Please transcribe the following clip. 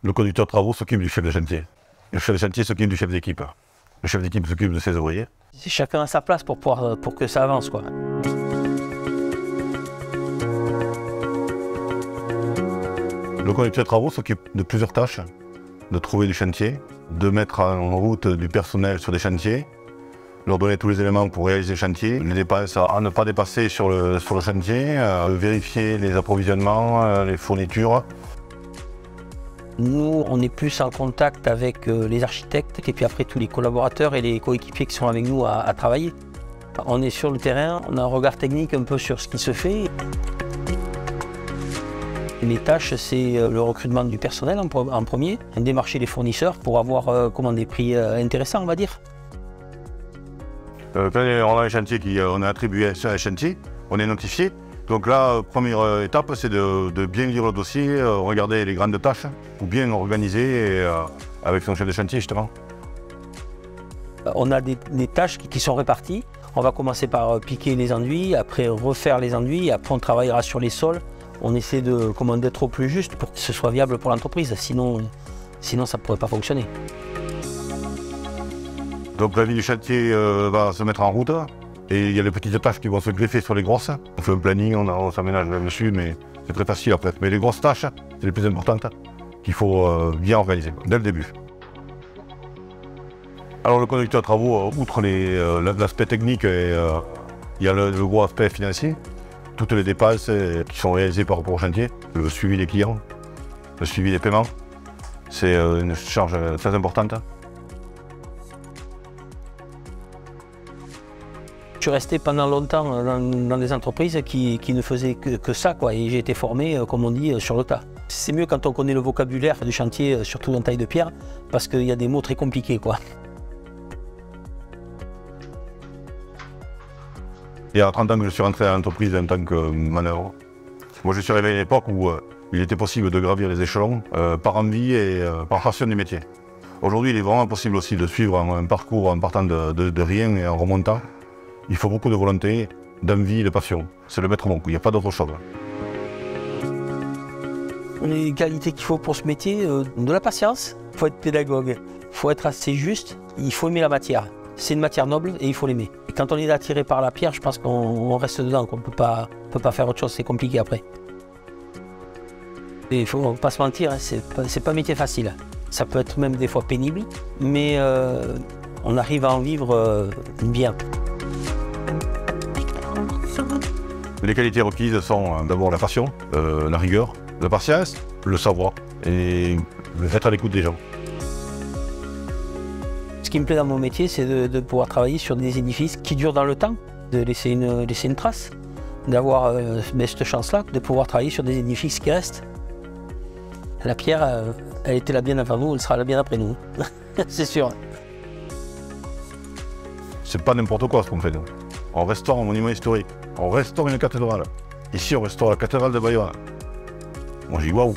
Le conducteur de travaux s'occupe du chef de chantier. Le chef de chantier s'occupe du chef d'équipe. Le chef d'équipe s'occupe de ses ouvriers. Chacun a sa place pour que ça avance, quoi. Le conducteur de travaux s'occupe de plusieurs tâches. De trouver du chantier, de mettre en route du personnel sur des chantiers, leur donner tous les éléments pour réaliser le chantier, les dépenses à ne pas dépasser sur le chantier, vérifier les approvisionnements, les fournitures. Nous, on est plus en contact avec les architectes et puis après tous les collaborateurs et les coéquipiers qui sont avec nous à travailler. On est sur le terrain, on a un regard technique un peu sur ce qui se fait. Les tâches, c'est le recrutement du personnel en premier, démarcher les fournisseurs pour avoir des prix intéressants, on va dire. Quand on a un chantier on a attribué à un chantier, on est notifié. Donc là, première étape, c'est de bien lire le dossier, regarder les grandes tâches, ou bien organiser avec son chef de chantier justement. On a des tâches qui sont réparties. On va commencer par piquer les enduits, après refaire les enduits, après on travaillera sur les sols. On essaie d'être au plus juste pour que ce soit viable pour l'entreprise, sinon ça ne pourrait pas fonctionner. Donc la vie du chantier va se mettre en route et il y a les petites tâches qui vont se greffer sur les grosses. On fait un planning, on s'aménage là-dessus, mais c'est très facile après. Mais les grosses tâches, c'est les plus importantes qu'il faut bien organiser dès le début. Alors le conducteur de travaux, outre l'aspect technique, il y a le gros aspect financier. Toutes les dépenses qui sont réalisées par rapport au chantier, le suivi des clients, le suivi des paiements, c'est une charge très importante. Je suis resté pendant longtemps dans des entreprises qui ne faisaient que ça, quoi, et j'ai été formé, comme on dit, sur le tas. C'est mieux quand on connaît le vocabulaire du chantier, surtout en taille de pierre, parce qu'il y a des mots très compliqués, quoi. Il y a 30 ans que je suis rentré à l'entreprise en tant que manœuvre. Moi, je suis arrivé à une époque où il était possible de gravir les échelons par envie et par passion du métier. Aujourd'hui, il est vraiment possible aussi de suivre un parcours en partant de rien et en remontant. Il faut beaucoup de volonté, d'envie et de passion. C'est le maître mot, il n'y a pas d'autre chose. Les qualités qu'il faut pour ce métier, de la patience, il faut être pédagogue, il faut être assez juste, il faut aimer la matière. C'est une matière noble et il faut l'aimer. Quand on est attiré par la pierre, je pense qu'on reste dedans, qu'on ne peut pas faire autre chose, c'est compliqué après. Il ne faut pas se mentir, hein, c'est pas un métier facile. Ça peut être même des fois pénible, mais on arrive à en vivre bien. Les qualités requises sont d'abord la passion, la rigueur, la patience, le savoir et être à l'écoute des gens. Ce qui me plaît dans mon métier, c'est de pouvoir travailler sur des édifices qui durent dans le temps, de laisser une trace, d'avoir cette chance-là, de pouvoir travailler sur des édifices qui restent. La pierre, elle était là bien avant nous, elle sera là bien après nous, c'est sûr. C'est pas n'importe quoi ce qu'on fait nous. On restaure un monument historique, on restaure une cathédrale. Ici on restaure la cathédrale de Bayonne. Moi j'ai dit waouh.